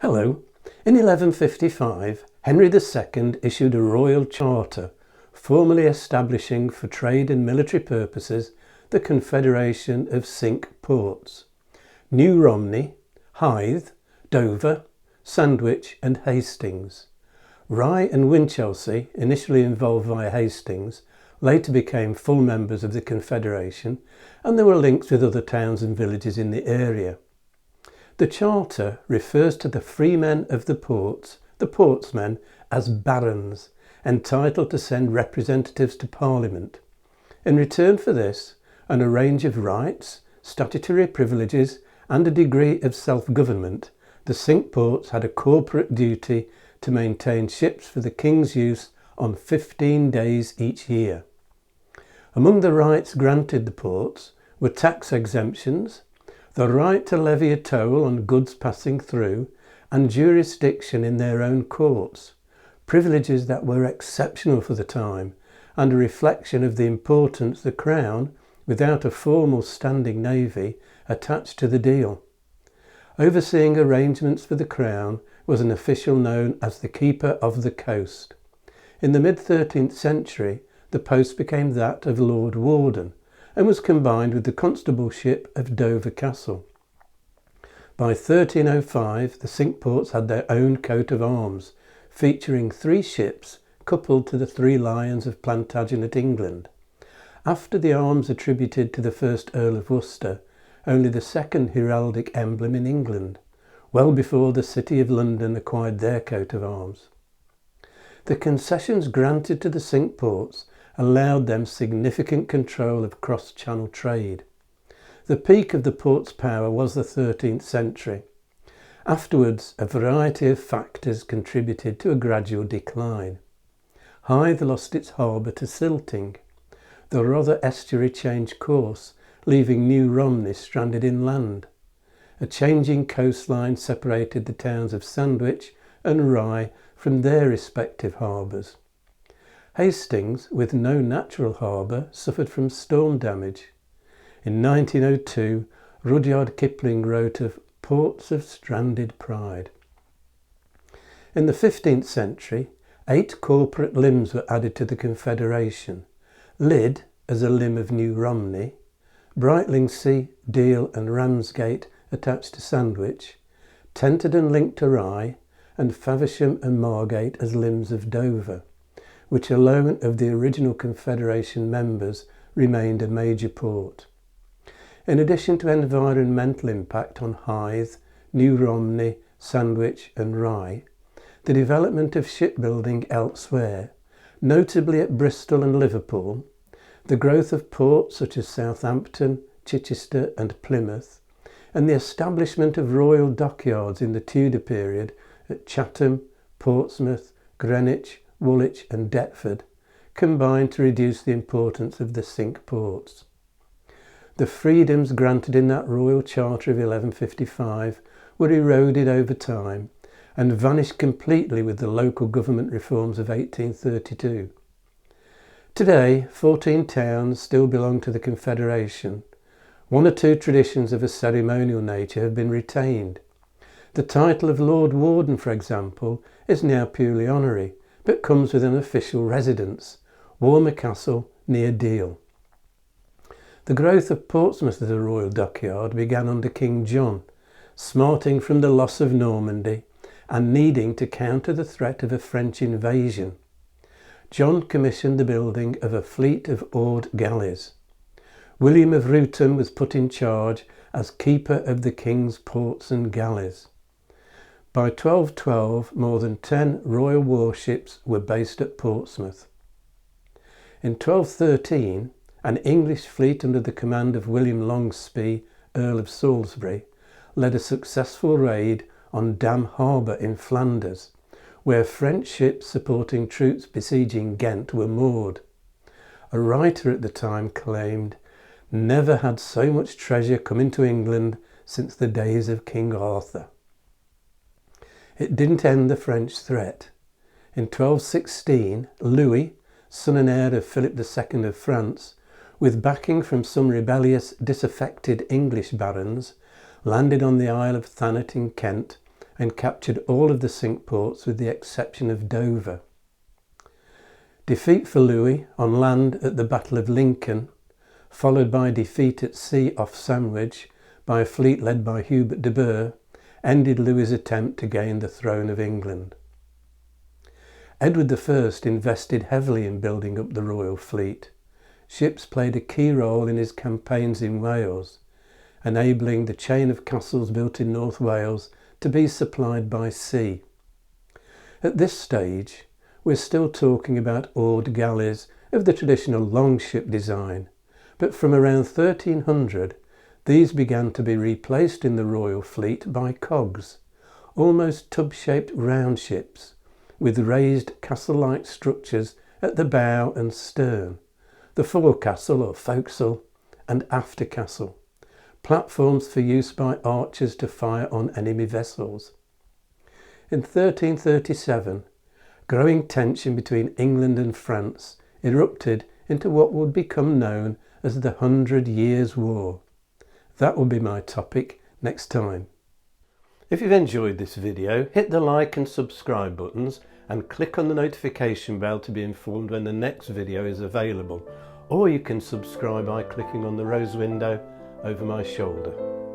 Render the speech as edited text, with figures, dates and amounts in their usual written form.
Hello. In 1155, Henry II issued a royal charter formally establishing for trade and military purposes the Confederation of Cinque Ports: New Romney, Hythe, Dover, Sandwich and Hastings. Rye and Winchelsea, initially involved via Hastings, later became full members of the Confederation, and there were links with other towns and villages in the area. The charter refers to the freemen of the ports, the portsmen, as barons, entitled to send representatives to Parliament. In return for this, and a range of rights, statutory privileges and a degree of self-government, the Cinque Ports had a corporate duty to maintain ships for the King's use on 15 days each year. Among the rights granted the ports were tax exemptions, the right to levy a toll on goods passing through, and jurisdiction in their own courts, privileges that were exceptional for the time and a reflection of the importance the Crown, without a formal standing navy, attached to the deal. Overseeing arrangements for the Crown was an official known as the Keeper of the Coast. In the mid-13th century, the post became that of Lord Warden, and was combined with the constableship of Dover Castle. By 1305, the Cinque Ports had their own coat of arms, featuring 3 ships coupled to the 3 lions of Plantagenet, England. After the arms attributed to the first Earl of Worcester, only the second heraldic emblem in England, well before the City of London acquired their coat of arms. The concessions granted to the Cinque Ports allowed them significant control of cross-channel trade. The peak of the port's power was the 13th century. Afterwards, a variety of factors contributed to a gradual decline. Hythe lost its harbour to silting. The Rother estuary changed course, leaving New Romney stranded inland. A changing coastline separated the towns of Sandwich and Rye from their respective harbours. Hastings, with no natural harbour, suffered from storm damage. In 1902, Rudyard Kipling wrote of ports of stranded pride. In the 15th century, 8 corporate limbs were added to the Confederation: Lydd as a limb of New Romney, Brightlingsea, Deal and Ramsgate attached to Sandwich, Tenterden linked to Rye, and Faversham and Margate as limbs of Dover, which alone of the original Confederation members remained a major port. In addition to environmental impact on Hythe, New Romney, Sandwich and Rye, the development of shipbuilding elsewhere, notably at Bristol and Liverpool, the growth of ports such as Southampton, Chichester and Plymouth, and the establishment of royal dockyards in the Tudor period at Chatham, Portsmouth, Greenwich, Woolwich and Deptford combined to reduce the importance of the Cinque Ports. The freedoms granted in that royal charter of 1155 were eroded over time and vanished completely with the local government reforms of 1832. Today, 14 towns still belong to the Confederation. 1 or 2 traditions of a ceremonial nature have been retained. The title of Lord Warden, for example, is now purely honorary, but comes with an official residence, Warmer Castle near Deal. The growth of Portsmouth as a royal dockyard began under King John, smarting from the loss of Normandy and needing to counter the threat of a French invasion. John commissioned the building of a fleet of oared galleys. William of Reuton was put in charge as keeper of the King's ports and galleys. By 1212, more than 10 royal warships were based at Portsmouth. In 1213, an English fleet under the command of William Longspee, Earl of Salisbury, led a successful raid on Damme harbour in Flanders, where French ships supporting troops besieging Ghent were moored. A writer at the time claimed, "Never had so much treasure come into England since the days of King Arthur." It didn't end the French threat. In 1216, Louis, son and heir of Philip II of France, with backing from some rebellious, disaffected English barons, landed on the Isle of Thanet in Kent and captured all of the Cinque Ports with the exception of Dover. Defeat for Louis on land at the Battle of Lincoln, followed by defeat at sea off Sandwich by a fleet led by Hubert de Burgh, ended Louis's attempt to gain the throne of England. Edward I invested heavily in building up the royal fleet. Ships played a key role in his campaigns in Wales, enabling the chain of castles built in North Wales to be supplied by sea. At this stage, we're still talking about oared galleys of the traditional longship design, but from around 1300, these began to be replaced in the royal fleet by cogs, almost tub-shaped round ships, with raised castle-like structures at the bow and stern, the forecastle or forecastle and aftercastle, platforms for use by archers to fire on enemy vessels. In 1337, growing tension between England and France erupted into what would become known as the 100 Years' War. That will be my topic next time. If you've enjoyed this video, hit the like and subscribe buttons and click on the notification bell to be informed when the next video is available, or you can subscribe by clicking on the rose window over my shoulder.